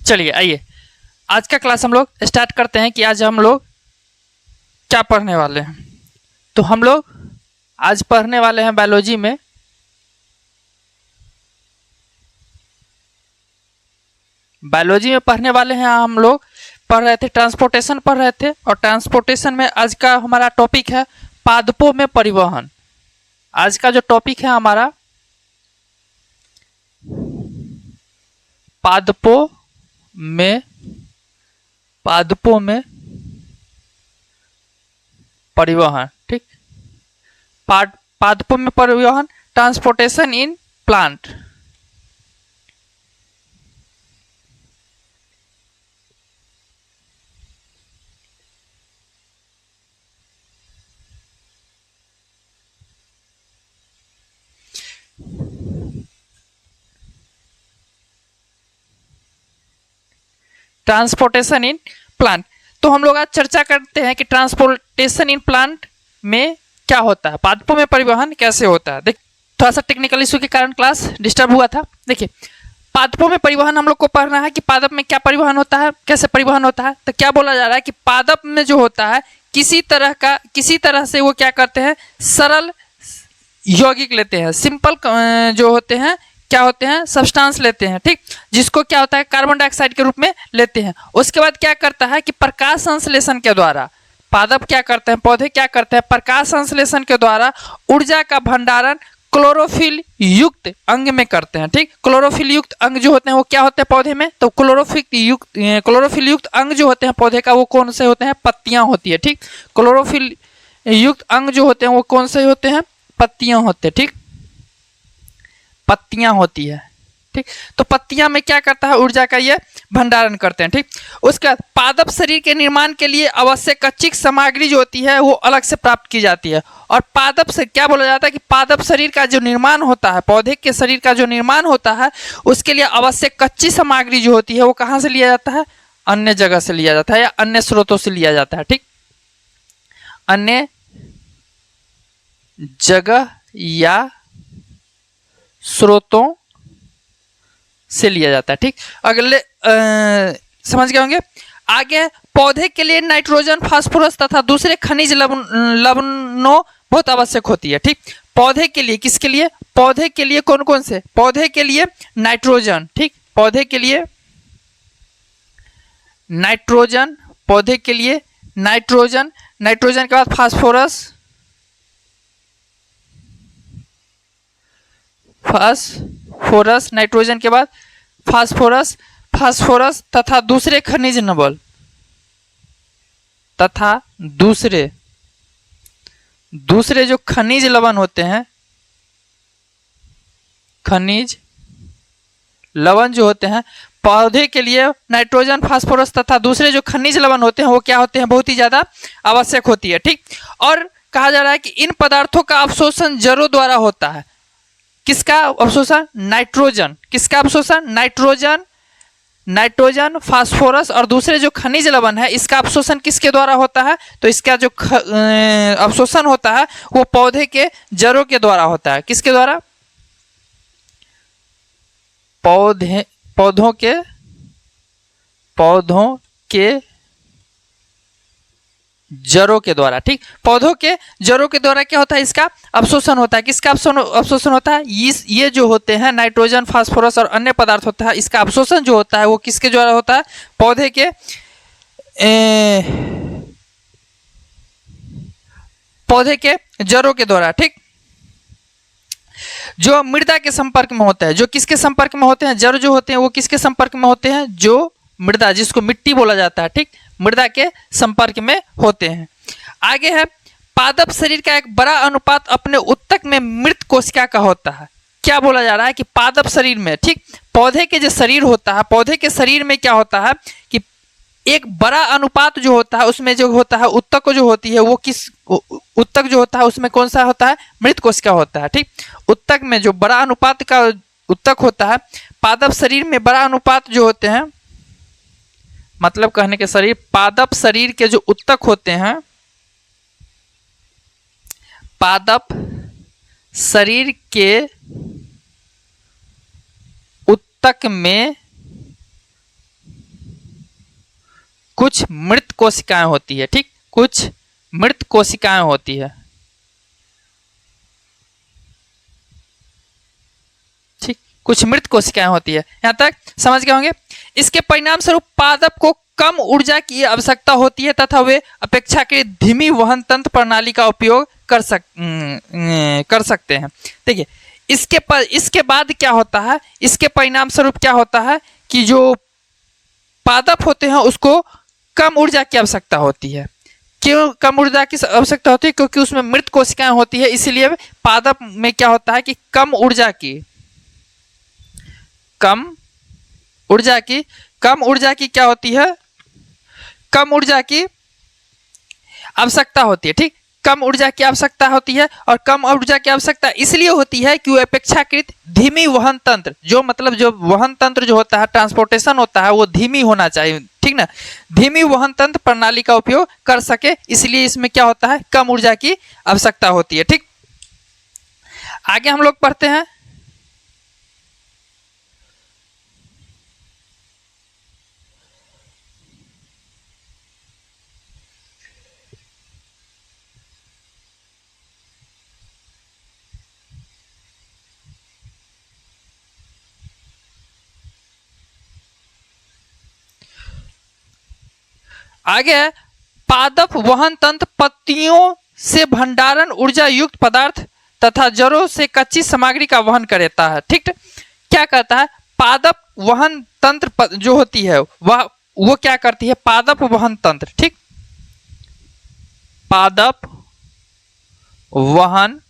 चलिए आइए आज का क्लास हम लोग स्टार्ट करते हैं कि आज हम लोग क्या पढ़ने वाले हैं। तो हम लोग आज पढ़ने वाले हैं बायोलॉजी में पढ़ने वाले हैं हम लोग पढ़ रहे थे ट्रांसपोर्टेशन पढ़ रहे थे और ट्रांसपोर्टेशन में आज का हमारा टॉपिक है पादपों में परिवहन। आज का जो टॉपिक है हमारा पादपों में परिवहन। ठीक, पादपों में परिवहन, transportation in plant. Transportation in plant. तो हम लोग आज चर्चा करते हैं कि ट्रांसपोर्टेशन इन प्लांट में क्या होता है, पादपों में परिवहन कैसे होता है। देख, थोड़ा सा टेक्निकल इशू के कारण क्लास डिस्टर्ब हुआ था। देखिए, पादपों में परिवहन हम लोग को पढ़ना है कि पादप में क्या परिवहन होता है, कैसे परिवहन होता है। तो क्या बोला जा रहा है कि पादप में जो होता है किसी तरह से वो क्या करते हैं, सरल यौगिक लेते हैं, सिंपल जो होते हैं क्या होते हैं, सब्सटेंस लेते हैं। ठीक, जिसको क्या होता है कार्बन डाइऑक्साइड के रूप में लेते हैं। उसके बाद क्या करता है कि प्रकाश संश्लेषण के द्वारा पादप क्या करते हैं, पौधे क्या करते हैं, प्रकाश संश्लेषण के द्वारा ऊर्जा का भंडारण क्लोरोफिल युक्त अंग में करते हैं। ठीक, क्लोरोफिल युक्त अंग जो होते हैं वो क्या होते हैं पौधे में, तो क्लोरोफिल युक्त अंग जो होते हैं पौधे का वो कौन से होते हैं, पत्तियां होती है। ठीक, क्लोरोफिल युक्त अंग जो होते हैं वो कौन से होते हैं, पत्तियां होते हैं। ठीक, पत्तियां होती है। ठीक, तो पत्तियां में क्या करता है, ऊर्जा का ये भंडारण करते हैं। ठीक, उसके बाद पादप शरीर के निर्माण के लिए आवश्यक कच्ची सामग्री जो होती है वो अलग से प्राप्त की जाती है। और पादप से क्या बोला जाता है कि पादप शरीर का जो निर्माण होता है, पौधे के शरीर का जो निर्माण होता है उसके लिए आवश्यक कच्ची सामग्री जो होती है वो कहाँ से लिया जाता है, अन्य जगह से लिया जाता है या अन्य स्रोतों से लिया जाता है। ठीक, अन्य जगह या स्रोतों से लिया जाता है। ठीक, अगले समझ गए होंगे। आगे पौधे के लिए नाइट्रोजन, फास्फोरस तथा दूसरे खनिज लवणों बहुत आवश्यक होती है। ठीक, पौधे के लिए, किसके लिए, पौधे के लिए कौन कौन से, पौधे के लिए नाइट्रोजन। ठीक, पौधे के लिए नाइट्रोजन, पौधे के लिए नाइट्रोजन, नाइट्रोजन के बाद फास्फोरस, नाइट्रोजन के बाद फास्फोरस तथा दूसरे खनिज लवण तथा दूसरे जो खनिज लवण होते हैं, खनिज लवण जो होते हैं पौधे के लिए नाइट्रोजन, फास्फोरस तथा दूसरे जो खनिज लवण होते हैं वो क्या होते हैं, बहुत ही ज्यादा आवश्यक होती है। ठीक, और कहा जा रहा है कि इन पदार्थों का अवशोषण जड़ों द्वारा होता है। किसका अवशोषण, नाइट्रोजन, किसका अवशोषण, नाइट्रोजन, फास्फोरस और दूसरे जो खनिज लवण है इसका अवशोषण किसके द्वारा होता है, तो इसका जो अवशोषण होता है वो पौधे के जड़ों के द्वारा होता है। किसके द्वारा, पौधों के जड़ों के द्वारा। ठीक, पौधों के जड़ों के द्वारा क्या होता है, इसका अवशोषण होता है। किसका अवशोषण होता है, ये जो होते हैं नाइट्रोजन, फास्फोरस और अन्य पदार्थ होता है इसका अवशोषण जो होता है वो किसके द्वारा होता है, पौधे के जड़ों के द्वारा। ठीक, जो मृदा के संपर्क में होता है, जो किसके संपर्क में होते हैं, जड़ जो होते हैं वो किसके संपर्क में होते हैं, जो मृदा, जिसको मिट्टी बोला जाता है। ठीक, मृदा के संपर्क में होते हैं। आगे है पादप शरीर का एक बड़ा अनुपात अपने उत्तक में मृत कोशिका का होता है। क्या बोला जा रहा है कि पादप शरीर में, ठीक, पौधे के जो शरीर होता है, पौधे के शरीर में क्या होता है कि एक बड़ा अनुपात जो होता है उसमें जो होता है उत्तक जो होती है वो किस, उत्तक जो होता है उसमें कौन सा होता है, मृत कोशिका होता है। ठीक, उत्तक में जो बड़ा अनुपात का उत्तक होता है, पादप शरीर में बड़ा अनुपात जो होते हैं, मतलब कहने के शरीर, पादप शरीर के जो उत्तक होते हैं, पादप शरीर के उत्तक में कुछ मृत कोशिकाएं होती है, ठीक, कुछ मृत कोशिकाएं होती है, ठीक, कुछ मृत कोशिकाएं होती है। यहां तक समझ गए होंगे। इसके परिणाम स्वरूप पादप को कम ऊर्जा की आवश्यकता होती है तथा वे अपेक्षाकृत धीमी वहन तंत्र प्रणाली का उपयोग कर सकते हैं। देखिए, इसके बाद क्या होता है, इसके परिणाम स्वरूप क्या होता है कि जो पादप होते हैं उसको कम ऊर्जा की आवश्यकता होती है। क्यों कम ऊर्जा की आवश्यकता होती है? क्योंकि उसमें मृत कोशिकाएं होती है, इसीलिए पादप में क्या होता है कि कम ऊर्जा की क्या होती है, कम ऊर्जा की आवश्यकता होती है, ठीक, कम ऊर्जा की आवश्यकता होती है। और कम ऊर्जा की आवश्यकता इसलिए होती है कि वो अपेक्षाकृत धीमी वहन तंत्र, जो मतलब जो वहन तंत्र जो होता है, ट्रांसपोर्टेशन होता है, वो धीमी होना चाहिए, ठीक ना, धीमी वहन तंत्र प्रणाली का उपयोग कर सके, इसलिए इसमें क्या होता है, कम ऊर्जा की आवश्यकता होती है, ठीक। आगे हम लोग पढ़ते हैं। आगे पादप वहन तंत्र पत्तियों से भंडारण ऊर्जा युक्त पदार्थ तथा जड़ों से कच्ची सामग्री का वहन करता है, ठीक। क्या करता है, पादप वहन तंत्र जो होती है वो क्या करती है, पादप वहन तंत्र, ठीक, पादप वहन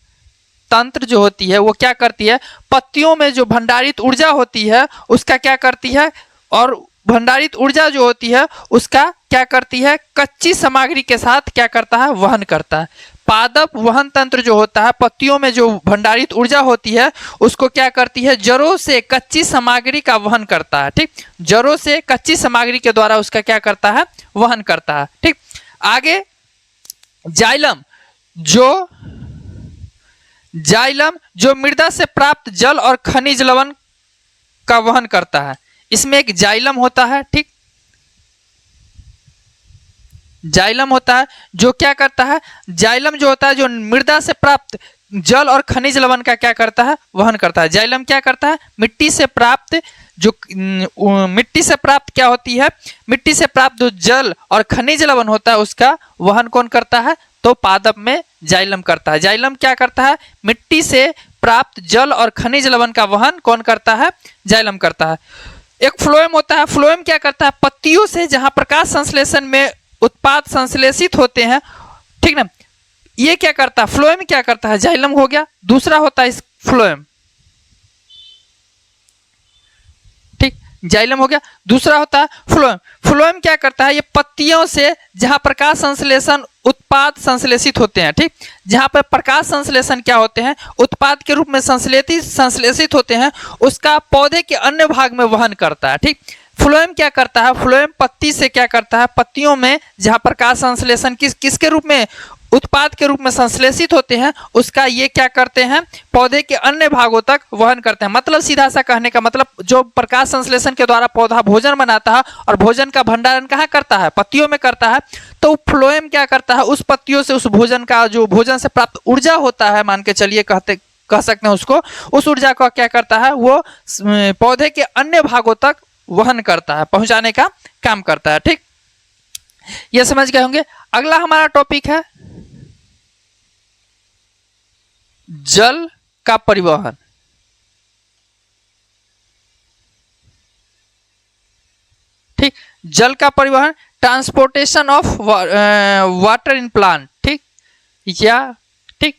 तंत्र जो होती है वो क्या करती है, पत्तियों में जो भंडारित ऊर्जा होती है उसका क्या करती है, और भंडारित ऊर्जा जो होती है उसका क्या करती है, कच्ची सामग्री के साथ क्या करता है, वहन करता है। पादप वहन तंत्र जो होता है, पत्तियों में जो भंडारित ऊर्जा होती है उसको क्या करती है, जड़ों से कच्ची सामग्री का वहन करता है, ठीक, जड़ों से कच्ची सामग्री के द्वारा उसका क्या करता है, वहन करता है, ठीक। आगे जाइलम जो मृदा से प्राप्त जल और खनिज लवण का वहन करता है। इसमें एक जाइलम होता है, ठीक, जाइलम होता है जो क्या करता है, जाइलम जो होता है जो मृदा से प्राप्त जल और खनिज लवण का क्या करता है, वहन करता है। जाइलम क्या करता है, मिट्टी से प्राप्त क्या होती है, मिट्टी से प्राप्त जो जल और खनिज लवण होता है उसका वहन कौन करता है, तो पादप में जाइलम करता है। जाइलम क्या करता है, मिट्टी से प्राप्त जल और खनिज लवण का वहन कौन करता है, जाइलम करता है। एक फ्लोएम होता है, फ्लोएम क्या करता है, पत्तियों से जहां प्रकाश संश्लेषण में उत्पाद संश्लेषित होते हैं, ठीक ना, ये क्या करता है, फ्लोएम क्या करता है, जाइलम हो गया। दूसरा होता है इस फ्लोएम, ठीक, जाइलम हो गया। दूसरा होता है फ्लोएम। फ्लोएम क्या करता है, ये पत्तियों से जहां प्रकाश संश्लेषण उत्पाद संश्लेषित होते हैं, ठीक, जहां पर प्रकाश संश्लेषण क्या होते हैं, उत्पाद के रूप में संश्लेषित होते हैं, उसका पौधे के अन्य भाग में वहन करता है, ठीक। फ्लोएम क्या करता है, फ्लोएम पत्ती से क्या करता है, पत्तियों में जहां प्रकाश संश्लेषण किसके रूप में, उत्पाद के रूप में संश्लेषित होते हैं, उसका ये क्या करते हैं, पौधे के अन्य भागों तक वहन करते हैं। मतलब सीधा सा कहने का मतलब, जो प्रकाश संश्लेषण के द्वारा पौधा भोजन बनाता है और भोजन का भंडारण कहाँ करता है, पत्तियों में करता है, तो फ्लोएम क्या करता है, उस पत्तियों से उस भोजन का जो भोजन से प्राप्त ऊर्जा होता है, मान के चलिए कह सकते हैं उसको, उस ऊर्जा को क्या करता है, वो पौधे के अन्य भागों तक वहन करता है, पहुंचाने का काम करता है, ठीक, ये समझ गए होंगे। अगला हमारा टॉपिक है जल का परिवहन, ठीक, जल का परिवहन, transportation of water in plant, ठीक, या ठीक,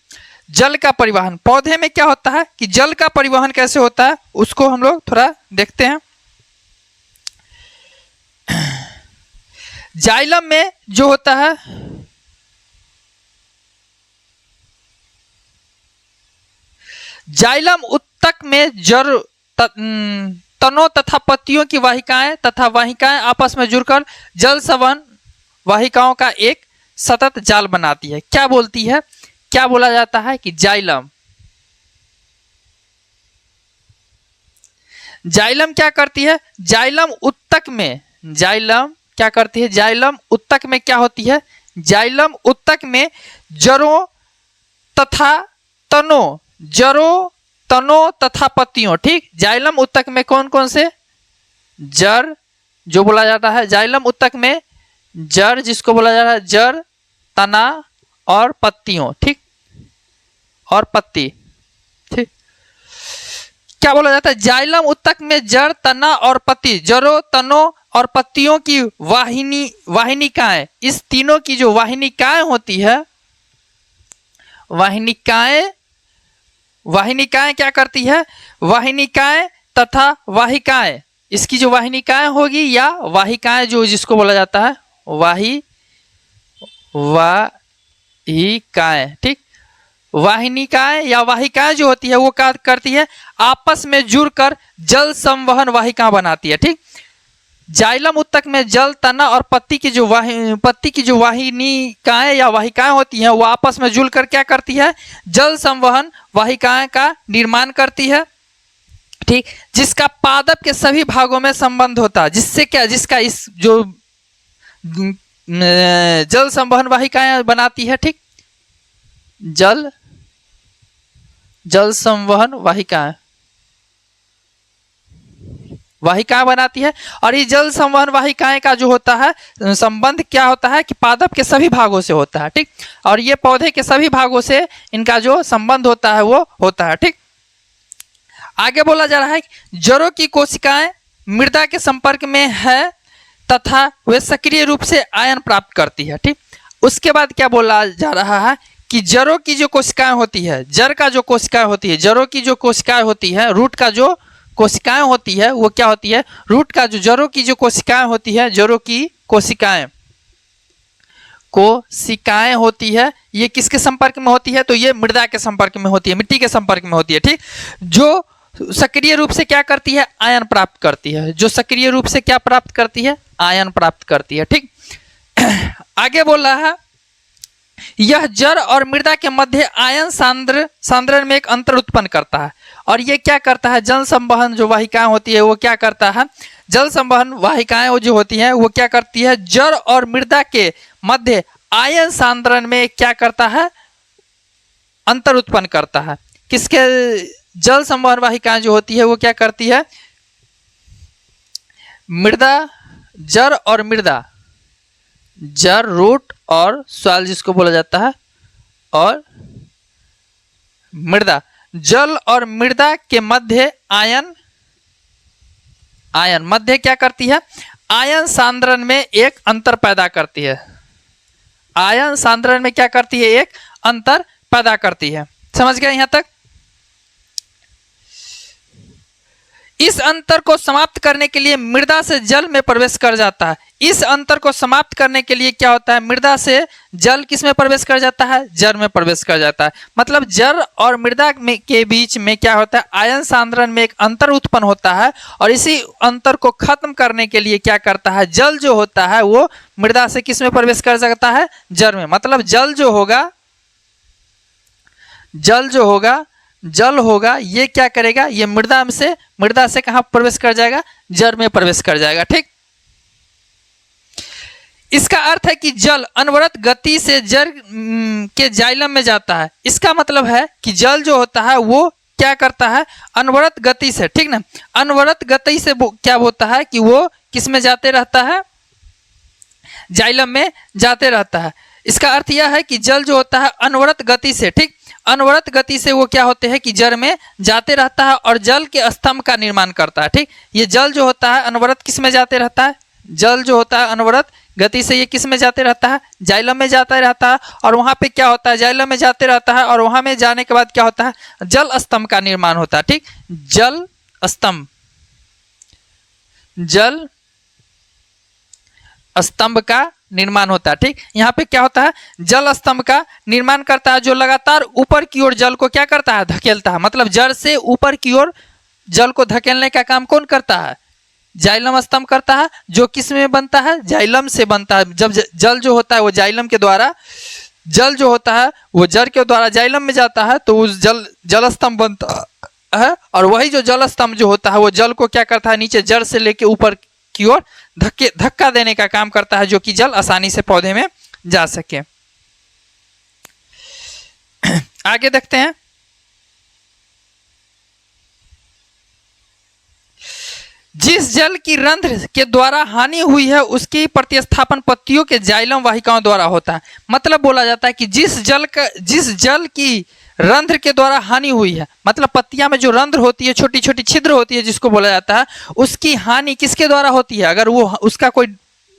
जल का परिवहन पौधे में क्या होता है कि जल का परिवहन कैसे होता है उसको हम लोग थोड़ा देखते हैं। जाइलम में जो होता है, जाइलम उत्तक में जड़ तनों तथा पत्तियों की वाहिकाएं तथा वाहिकाएं आपस में जुड़कर जल संवहन वाहिकाओं का एक सतत जाल बनाती है। क्या बोलती है, क्या बोला जाता है कि जाइलम क्या करती है, जाइलम उत्तक में, जाइलम क्या करती है? जाइलम उत्तक में क्या होती है? जाइलम उत्तक में जड़ों तथा तनों, जड़ों तनों तथा पत्तियों, ठीक। जाइलम उत्तक में कौन कौन से? जड़ जो बोला जाता है, जाइलम उत्तक में जड़ जिसको बोला जा रहा है, जड़, तना और पत्तियों, ठीक, और पत्ती, ठीक। क्या बोला जाता है? जाइलम उत्तक में जड़, तना और पत्ती, जड़ों, तनों और पत्तियों की वाहिनिकाएं, इस तीनों की जो वाहिनिकाएं होती है, वाहिनिकाएं क्या करती है? वाहिनिकाएं तथा वाहिकाएं, इसकी जो वाहिनिकाएं होगी या वाहिकाएं जो जिसको बोला जाता है वाहिकाएं, ठीक। वाहिनिकाएं या वाहिकाएं जो होती है वो क्या करती है? आपस में जुड़कर जल संवहन वाहिका बनाती है, ठीक। जाइलम उत्तक में जल, तना और पत्ती की जो वाहिनिकाएं या वाहिकाएं होती हैं वो आपस में जुड़कर क्या करती है? जल संवहन वाहिकाएं का निर्माण करती है, ठीक, जिसका पादप के सभी भागों में संबंध होता है। जिससे क्या? जिसका इस जो जल संवहन वाहिकाएं बनाती है, ठीक, जल संवहन वाहिकाएं बनाती है। और ये जल संवहन वाहिकाएं का जो होता है संबंध क्या होता है कि पादप के सभी भागों से होता है, ठीक। और ये पौधे के सभी भागों से इनका जो संबंध होता है वो होता है, ठीक। आगे बोला जा रहा है कि जड़ों की कोशिकाएं मृदा के संपर्क में है तथा वे सक्रिय रूप से आयन प्राप्त करती है, ठीक। उसके बाद क्या बोला जा रहा है कि जड़ों की जो कोशिकाएं होती है, जड़ का जो कोशिकाएं होती है, जड़ों की जो कोशिकाएं होती है, रूट का जो कोशिकाएं होती है वो क्या होती है? रूट का जो जड़ों की जो कोशिकाएं होती है, जड़ों की कोशिकाएं होती है, ये किसके संपर्क में होती है? तो ये मृदा के संपर्क में होती है, मिट्टी के संपर्क में होती है, ठीक। जो सक्रिय रूप से क्या करती है? आयन प्राप्त करती है। जो सक्रिय रूप से क्या प्राप्त करती है? आयन प्राप्त करती है, ठीक। आगे बोल रहा है यह जड़ और मृदा के मध्य आयन सांद्रण में एक अंतर उत्पन्न करता है। और ये क्या करता है? जल संवहन जो वाहिकाएं होती है वो क्या करता है? जल संवहन वाहिकाएं जो होती हैं वो क्या करती है? जड़ और मृदा के मध्य आयन सांद्रण में क्या करता है? अंतर उत्पन्न करता है। किसके? जल संवहन वाहिकाएं जो होती है वो क्या करती है? मृदा, जड़ और मृदा, जड़, रूट और सॉइल जिसको बोला जाता है, और मृदा, जल और मृदा के मध्य आयन मध्य क्या करती है? आयन सांद्रण में एक अंतर पैदा करती है। आयन सांद्रण में क्या करती है? एक अंतर पैदा करती है। समझ गए यहां तक? इस अंतर को समाप्त करने के लिए मृदा से जल में प्रवेश कर जाता है। इस अंतर को समाप्त करने के लिए क्या होता है? मृदा से जल किस में प्रवेश कर जाता है? जड़ में प्रवेश कर जाता है। मतलब जड़ और मृदा में के बीच में क्या होता है? आयन सांद्रण में एक अंतर उत्पन्न होता है, और इसी अंतर को खत्म करने के लिए क्या करता है? जल जो होता है वो मृदा से किस में प्रवेश कर सकता है? जड़ में। मतलब जल होगा ये क्या करेगा? ये मृदा से कहां प्रवेश कर जाएगा? जड़ में प्रवेश कर जाएगा, ठीक। इसका अर्थ है कि जल अनवरत गति से जड़ के जाइलम में जाता है। इसका मतलब है कि जल जो होता है वो क्या करता है? अनवरत गति से, ठीक ना। अनवरत गति से क्या होता है कि वो किस में जाते रहता है? जाइलम में जाते रहता है। इसका अर्थ यह है कि जल जो होता है अनवरत गति से, ठीक, अनवरत गति से वो क्या होते हैं कि जड़ में जाते रहता है और जल के स्तंभ का निर्माण करता है, ठीक। ये जल जो होता है अनवरत किस में जाते रहता है? जल जो होता है अनवरत गति से ये किस में जाते रहता है? जाइलम में जाता रहता है। और वहां पे क्या होता है? जाइलम में जाते रहता है, और वहां में जाने के बाद क्या होता है? जल स्तंभ का निर्माण होता है, ठीक। जल स्तंभ का निर्माण होता है, ठीक। यहाँ पे क्या होता है? जल स्तंभ का निर्माण करता है, जो लगातार ऊपर की ओर जल को क्या करता है? धकेलता है। मतलब जड़ से ऊपर की ओर जल को धकेलने का काम कौन करता है? जाइलम स्तंभ करता है, जो किस में बनता है? जाइलम से बनता है। जब जल जो होता है वो जाइलम के द्वारा, जल जो होता है वो जड़ के द्वारा जाइलम में जाता है, तो उस जल स्तंभ बनता है। और वही जो जल स्तंभ जो होता है वो जल को क्या करता है? नीचे जड़ से लेके ऊपर की ओर धक्का देने का काम करता है, जो कि जल आसानी से पौधे में जा सके। आगे देखते हैं। जिस जल की रंध्र के द्वारा हानि हुई है उसकी प्रतिस्थापन पत्तियों के जाइलम वाहिकाओं द्वारा होता है। मतलब बोला जाता है कि जिस जल की रंध्र के द्वारा हानि हुई है, मतलब पत्तियां में जो रंध्र होती है, छोटी छोटी छिद्र होती है, जिसको बोला जाता है, उसकी हानि किसके द्वारा होती है? अगर वो उसका कोई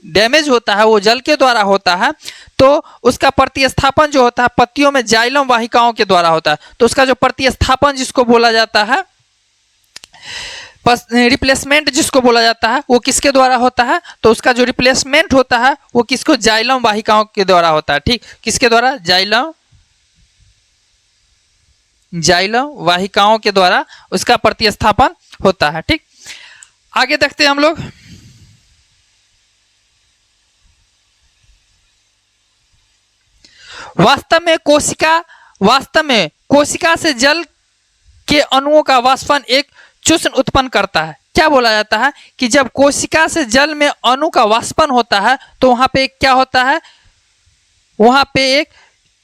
डैमेज होता है, वो जल के द्वारा होता है, तो उसका प्रतिस्थापन जो होता है पत्तियों में जाइलम वाहिकाओं के द्वारा होता है। तो उसका जो प्रतिस्थापन जिसको बोला जाता है, रिप्लेसमेंट जिसको बोला जाता है, वो किसके द्वारा होता है? तो उसका जो रिप्लेसमेंट होता है वो किसको? जाइलम वाहिकाओं के द्वारा होता है। ठीक, किसके द्वारा? जाइलम वाहिकाओं के द्वारा उसका प्रतिस्थापन होता है। ठीक, आगे देखते हैं हम लोग। वास्तव में कोशिका से जल के अणुओं का वाष्पन एक चूर्ण उत्पन्न करता है। क्या बोला जाता है कि जब कोशिका से जल में अणु का वाष्पन होता है तो वहां पे क्या होता है? वहां पे एक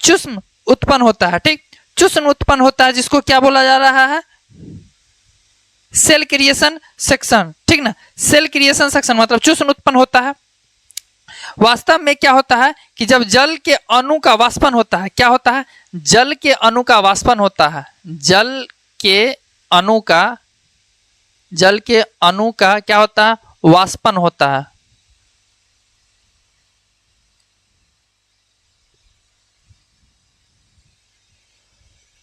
चूर्ण उत्पन्न होता है। ठीक, चूर्ण उत्पन्न होता है जिसको क्या बोला जा रहा है? Cell creation section. ठीक ना, सेल क्रिएशन सेक्शन मतलब चूर्ण उत्पन्न होता है। वास्तव में क्या होता है कि जब जल के अणु का वाष्पन होता है, क्या होता है? जल के अणु का वाष्पन होता है। जल के अणु का क्या होता है? वाष्पन होता है।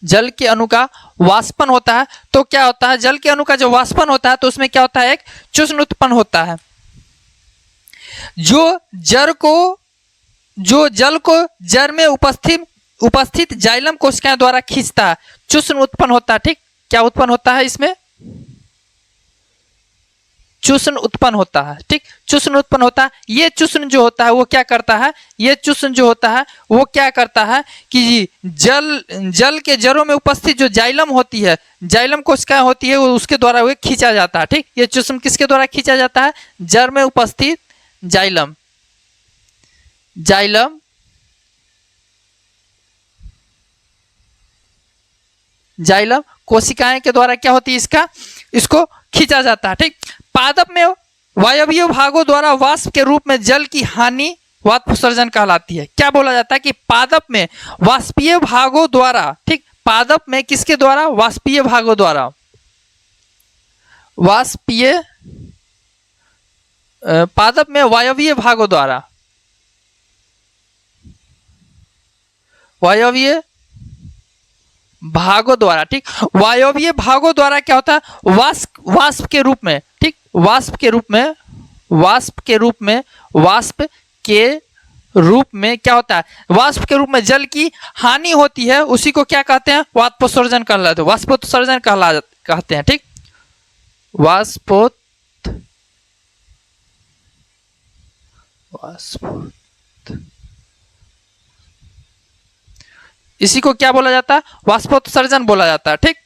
जल के अणु का वाष्पन होता है तो क्या होता है? जल के अणु का जो वाष्पन होता है तो उसमें क्या होता है? एक चूर्ण उत्पन्न होता है जो जल को जड़ में उपस्थित जाइलम कोशिकाओं द्वारा खींचता है। चूर्ण उत्पन्न होता है। ठीक, क्या उत्पन्न होता है? इसमें चूर्ण उत्पन्न होता है। ठीक, चूर्ण उत्पन्न होता है। ये चूर्ण जो होता है वो क्या करता है? ये चूर्ण जो होता है वो क्या करता है कि जल के जड़ों में उपस्थित जो जाइलम होती है, जाइलम कोशिकाएं होती है, वो उसके द्वारा वो खींचा जाता है। ठीक, ये चूर्ण किसके द्वारा खींचा जाता है? जड़ में उपस्थित जाइलम कोशिकाएं के द्वारा क्या होती है? इसको खींचा जाता है। ठीक, पादप में वायवीय भागों द्वारा वाष्प के रूप में जल की हानि वाष्पोत्सर्जन कहलाती है। क्या बोला जाता है कि पादप में वाष्पीय भागों द्वारा, ठीक, पादप में किसके द्वारा? वाष्पीय भागों द्वारा, पादप में वायवीय भागों द्वारा, ठीक, वायवीय भागों द्वारा क्या होता है? वाष्प के रूप में, ठीक, वाष्प के रूप में क्या होता है? वाष्प के रूप में जल की हानि होती है, उसी को क्या कहते हैं? वाष्पोत्सर्जन कहलाते हैं, वाष्पोत्सर्जन कहते हैं। ठीक, इसी को क्या बोला जाता है? वाष्पोत्सर्जन बोला जाता है। ठीक,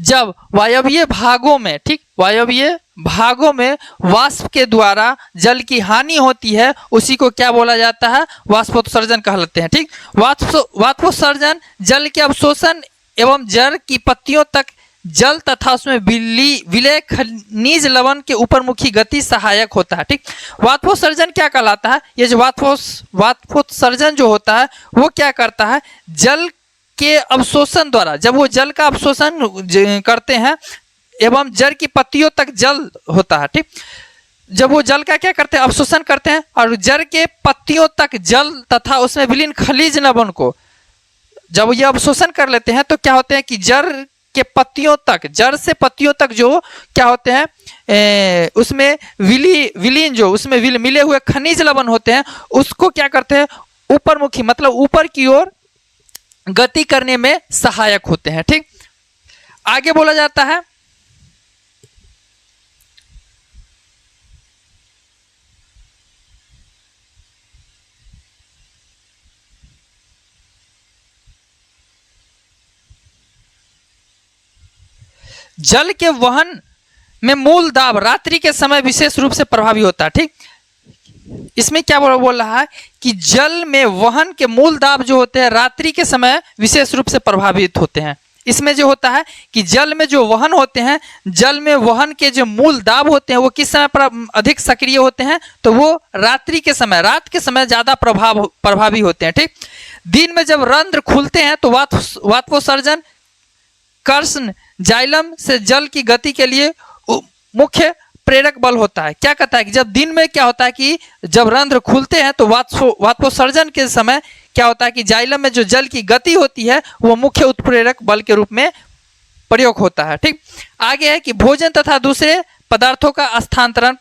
जब वायवीय भागों में, ठीक, वायवीय भागों में वाष्प के द्वारा जल की हानि होती है, उसी को क्या बोला जाता है? वाष्पोत्सर्जन कहलाते हैं। ठीक, वाष्पोत्सर्जन जल के अवशोषण एवं जड़ की पत्तियों तक जल तथा उसमें विलय खनिज लवण के ऊपरमुखी गति सहायक होता है। ठीक, वाष्पोत्सर्जन क्या कहलाता है? ये जो वाष्पोत्सर्जन जो होता है वो क्या करता है? जल के अवशोषण द्वारा, जब वो जल का अवशोषण करते हैं एवं जड़ की पत्तियों तक जल होता है। ठीक, जब वो जल का क्या करते हैं? अवशोषण करते हैं और जड़ के पत्तियों तक जल तथा उसमें विलीन खनिज लवण को जब ये अवशोषण कर लेते हैं तो क्या होते हैं कि जड़ के पत्तियों तक, जड़ से पत्तियों तक जो क्या होते हैं, उसमें विलीन जो उसमें मिले हुए खनिज लवण होते हैं, उसको क्या करते हैं? ऊपरमुखी मतलब ऊपर की ओर गति करने में सहायक होते हैं। ठीक, आगे बोला जाता है जल के वहन में मूल दाब रात्रि के समय विशेष रूप से प्रभावी होता है। ठीक, इसमें क्या बोल रहा है कि जल में वहन के मूल दाब जो होते हैं रात्रि के समय विशेष रूप से प्रभावित होते हैं। इसमें जो होता है कि जल में जो वहन होते हैं, जल में वहन के जो मूल दाब होते हैं वो किस समय पर अधिक सक्रिय होते हैं, तो वो रात्रि के समय, रात के समय ज्यादा प्रभावी होते हैं। ठीक, दिन में जब रंध्र खुलते हैं तो वाष्पोत्सर्जन कर्षण जाइलम से जल की गति के लिए मुख्य प्रेरक बल होता है। क्या कहता है कि जब दिन में क्या होता है कि जब रंध्र खुलते हैं तो वाष्पोत्सर्जन के समय क्या होता है कि जाइलम में जो जल की गति होती है वो मुख्य उत्प्रेरक बल के रूप में प्रयोग होता है। ठीक, आगे है कि भोजन तथा दूसरे पदार्थों का स्थानांतरण।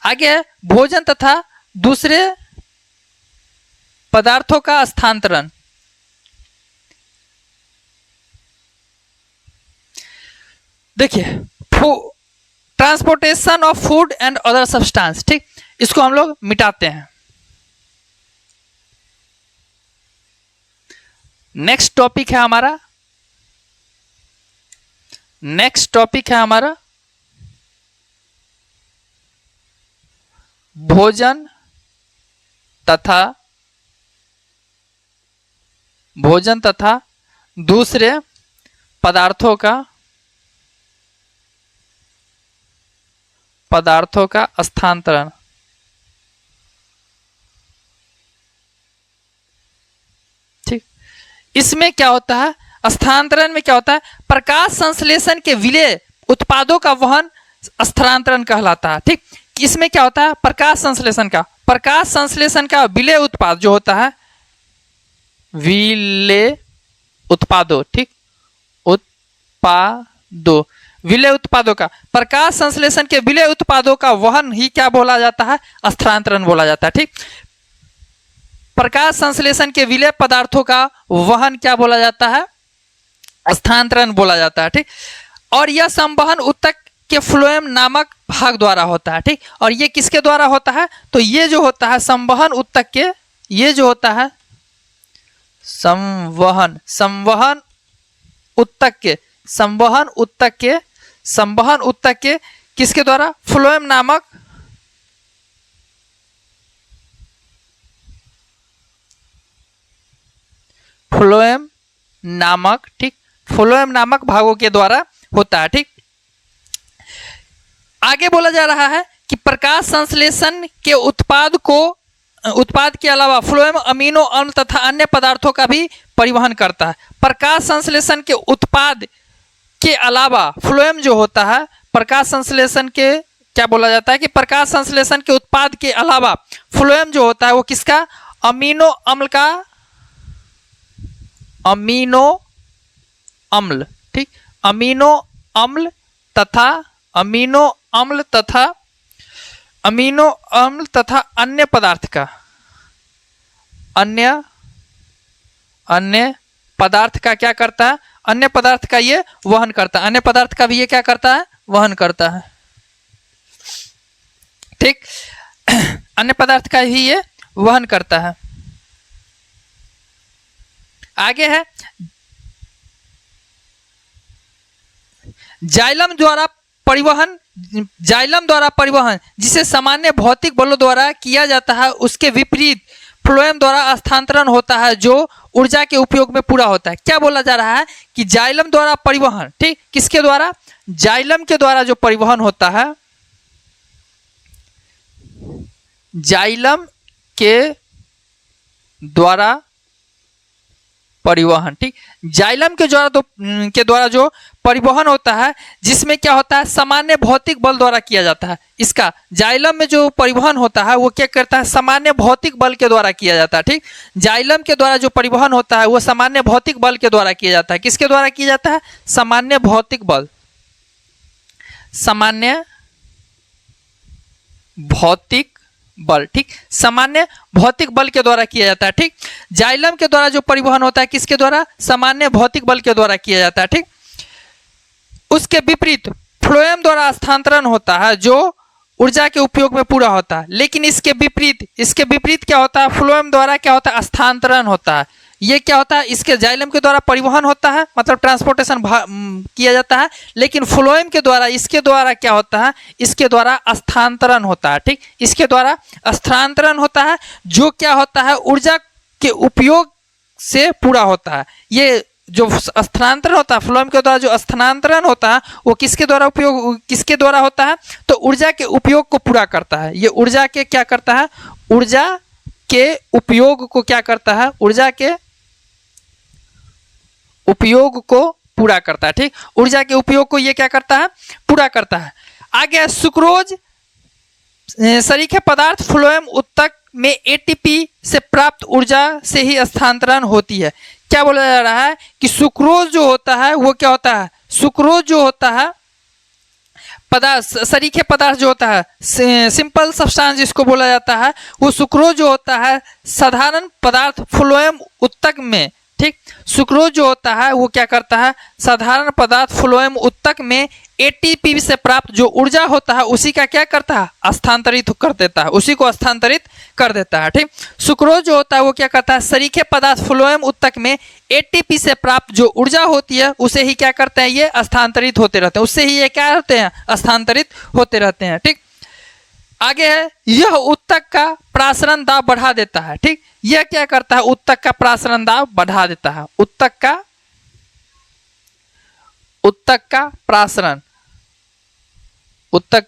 आगे है भोजन तथा दूसरे पदार्थों का स्थानांतरण। देखिए, transportation of food and other substance. ठीक, इसको हम लोग मिटाते हैं। नेक्स्ट टॉपिक है हमारा भोजन तथा दूसरे पदार्थों का स्थानांतरण। ठीक, इसमें क्या होता है, स्थानांतरण में क्या होता है, प्रकाश संश्लेषण के विलेय उत्पादों का वहन स्थानांतरण कहलाता है। ठीक, इसमें क्या होता है, प्रकाश संश्लेषण का विलेय उत्पाद जो होता है, विलेय उत्पादों। ठीक, विलेय उत्पादों का, प्रकाश संश्लेषण के विलेय उत्पादों का वहन ही क्या बोला जाता है, स्थानांतरण बोला जाता है। ठीक, प्रकाश संश्लेषण के विलेय पदार्थों का वहन क्या बोला जाता है, स्थानांतरण बोला जाता है। ठीक, और यह संवहन ऊतक के फ्लोएम नामक भाग द्वारा होता है। ठीक, और ये किसके द्वारा होता है, तो ये जो होता है संवहन ऊतक के, ये जो होता है संवहन ऊतक के किसके द्वारा, फ्लोएम नामक भागों के द्वारा होता है। ठीक, आगे बोला जा रहा है कि प्रकाश संश्लेषण के उत्पाद के अलावा फ्लोएम अमीनो अम्ल तथा अन्य पदार्थों का भी परिवहन करता है। प्रकाश संश्लेषण के उत्पाद के अलावा फ्लोएम जो होता है, प्रकाश संश्लेषण के क्या बोला जाता है कि प्रकाश संश्लेषण के उत्पाद के अलावा फ्लोएम जो होता है वो किसका, अमीनो अम्ल। ठीक, अमीनो अम्ल तथा अन्य पदार्थ का क्या करता है, अन्य पदार्थ का ये वहन करता है, अन्य पदार्थ का भी ये क्या करता है, वहन करता है। ठीक, अन्य पदार्थ का ही ये वहन करता है। आगे है जाइलम द्वारा परिवहन जिसे सामान्य भौतिक बलों द्वारा किया जाता है, उसके विपरीत फ्लोएम द्वारा स्थानांतरण होता है जो ऊर्जा के उपयोग में पूरा होता है। क्या बोला जा रहा है कि जाइलम द्वारा परिवहन, ठीक, किसके द्वारा, जाइलम के द्वारा जो परिवहन होता है, जाइलम के द्वारा परिवहन। ठीक, जाइलम के द्वारा जो परिवहन होता है, जिसमें क्या होता है, सामान्य भौतिक बल द्वारा किया जाता है। इसका जाइलम में जो परिवहन होता है वो क्या करता है, सामान्य भौतिक बल के द्वारा किया जाता है। ठीक, जाइलम के द्वारा जो परिवहन होता है वो सामान्य भौतिक बल के द्वारा किया जाता है। किसके द्वारा किया जाता है, सामान्य भौतिक बल, सामान्य भौतिक बल। ठीक, सामान्य भौतिक बल के द्वारा किया जाता है। ठीक, जाइलम के द्वारा जो परिवहन होता है किसके द्वारा, सामान्य भौतिक बल के द्वारा किया जाता है। ठीक, उसके विपरीत फ्लोएम द्वारा स्थानांतरण होता है जो ऊर्जा के उपयोग में पूरा होता है। लेकिन इसके विपरीत क्या होता है, फ्लोएम द्वारा क्या होता है, स्थानांतरण होता है। ये क्या होता है, इसके जाइलम के द्वारा परिवहन होता है, मतलब ट्रांसपोर्टेशन किया जाता है। लेकिन फ्लोएम के द्वारा, इसके द्वारा क्या होता है, इसके द्वारा स्थानांतरण होता है। ठीक, इसके द्वारा स्थानांतरण होता है, जो क्या होता है ऊर्जा के उपयोग से पूरा होता है। ये जो स्थानांतरण होता है फ्लोएम के द्वारा, जो स्थानांतरण होता है वो किसके द्वारा होता है, तो ऊर्जा के उपयोग को पूरा करता है। ये ऊर्जा के क्या करता है, ऊर्जा के उपयोग को क्या करता है, ऊर्जा के उपयोग को पूरा करता है। ठीक, ऊर्जा के उपयोग को ये क्या करता है, पूरा करता है। आगे सुक्रोज सरीखे पदार्थ फ्लोएम उत्तक में एटीपी से प्राप्त ऊर्जा से ही स्थानांतरण होती है। क्या बोला जा रहा है कि सुक्रोज जो होता है वो क्या होता है, सुक्रोज जो होता है पदार्थ, सरीखे पदार्थ जो होता है, सिंपल सब्सटेंस जिसको बोला जाता है, वो सुक्रोज जो होता है साधारण पदार्थ फ्लोएम उत्तक में। ठीक, सुक्रोज जो होता है वो क्या करता है, साधारण पदार्थ फ्लोएम उत्तक में एटीपी से प्राप्त जो ऊर्जा होता है उसी का क्या करता है, स्थानांतरित कर देता है, उसी को स्थानांतरित कर देता है। ठीक, सुक्रोज जो होता है वो क्या करता है, सरीखे पदार्थ फ्लोएम उत्तक में एटीपी से प्राप्त जो ऊर्जा होती है उसे ही क्या करते हैं, ये स्थानांतरित होते रहते हैं, उससे ही ये क्या होते हैं, स्थानांतरित होते रहते हैं। ठीक, आगे है, यह उत्तक का प्रासरण दाब बढ़ा देता है। ठीक, यह क्या करता है, उत्तक का प्रासरण दाब बढ़ा देता है। उत्तक का प्रासरण, उत्तक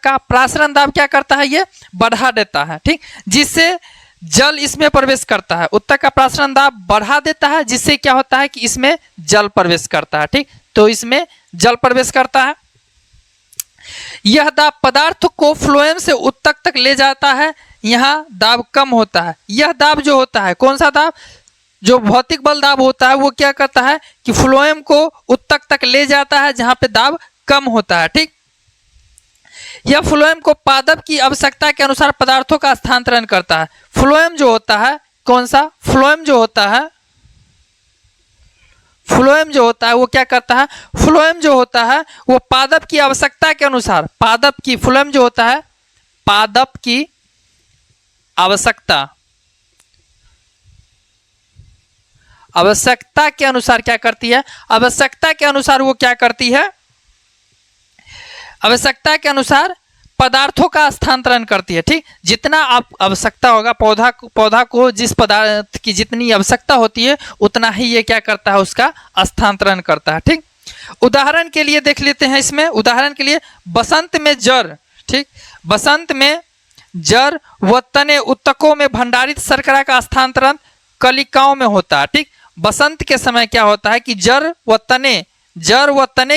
का प्रासरण दाब क्या करता है, ये बढ़ा देता है। ठीक, जिससे जल इसमें प्रवेश करता है। उत्तक का प्रासरण दाब बढ़ा देता है, जिससे क्या होता है कि इसमें जल प्रवेश करता है। ठीक, तो इसमें जल प्रवेश करता है। यह दाब पदार्थ को फ्लोएम से उत्तक तक ले जाता है, यहाँ दाब कम होता है। यह दाब जो होता है, कौन सा दाब, जो भौतिक बल दाब होता है वो क्या करता है कि फ्लोएम को उत्तक तक ले जाता है जहां पे दाब कम होता है। ठीक, यह फ्लोएम को पादप की आवश्यकता के अनुसार पदार्थों का स्थानांतरण करता है। फ्लोएम जो होता है, कौन सा, फ्लोएम जो होता है, फ्लोएम जो होता है वो क्या करता है, फ्लोएम जो होता है वो पादप की आवश्यकता के अनुसार, पादप की, फ्लोएम जो होता है पादप की आवश्यकता के अनुसार क्या करती है, आवश्यकता के अनुसार वो क्या करती है, आवश्यकता के अनुसार पदार्थों का स्थानांतरण करती है। ठीक, जितना आप आवश्यकता होगा, पौधा को जिस पदार्थ की जितनी आवश्यकता होती है उतना ही ये क्या करता है, उसका स्थानांतरण करता है। ठीक, उदाहरण के लिए देख लेते हैं इसमें, उदाहरण के लिए बसंत में जर, ठीक, बसंत में जर व तने उत्तकों में भंडारित शर्करा का स्थानांतरण कलिकाओं में होता है। ठीक, बसंत के समय क्या होता है कि जर व तने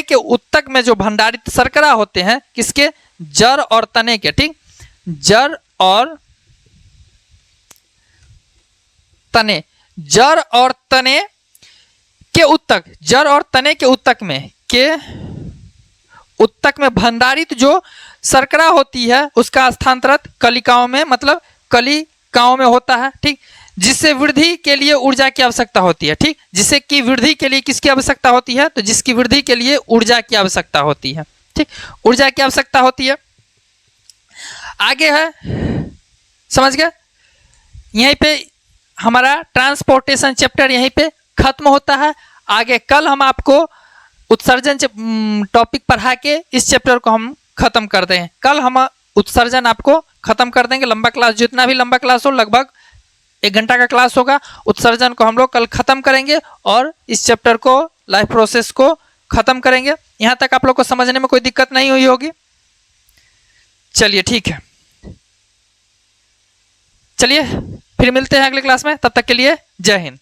के उत्तक में जो भंडारित शर्करा होते हैं, किसके, जर और तने के। ठीक, जर और तने के उत्तक, जर और तने के उत्तक में भंडारित जो शर्करा होती है उसका स्थानांतरण कलिकाओं में, मतलब कलिकाओं में होता है। ठीक, जिससे वृद्धि के लिए ऊर्जा की आवश्यकता होती है। ठीक, जिससे कि वृद्धि के लिए किसकी आवश्यकता होती है, तो जिसकी वृद्धि के लिए ऊर्जा की आवश्यकता होती है। ठीक, ऊर्जा की आवश्यकता होती है। आगे है, समझ गए, यहीं पे हमारा ट्रांसपोर्टेशन चैप्टर यहीं पे खत्म होता है। आगे कल हम आपको उत्सर्जन टॉपिक पढ़ा के इस चैप्टर को हम खत्म कर दें। कल हम उत्सर्जन आपको खत्म कर देंगे। लंबा क्लास, जितना भी लंबा क्लास हो, लगभग 1 घंटा का क्लास होगा। उत्सर्जन को हम लोग कल खत्म करेंगे और इस चैप्टर को, लाइफ प्रोसेस को खत्म करेंगे। यहाँ तक आप लोग को समझने में कोई दिक्कत नहीं हुई होगी। चलिए ठीक है, चलिए फिर मिलते हैं अगले क्लास में। तब तक के लिए जय हिंद।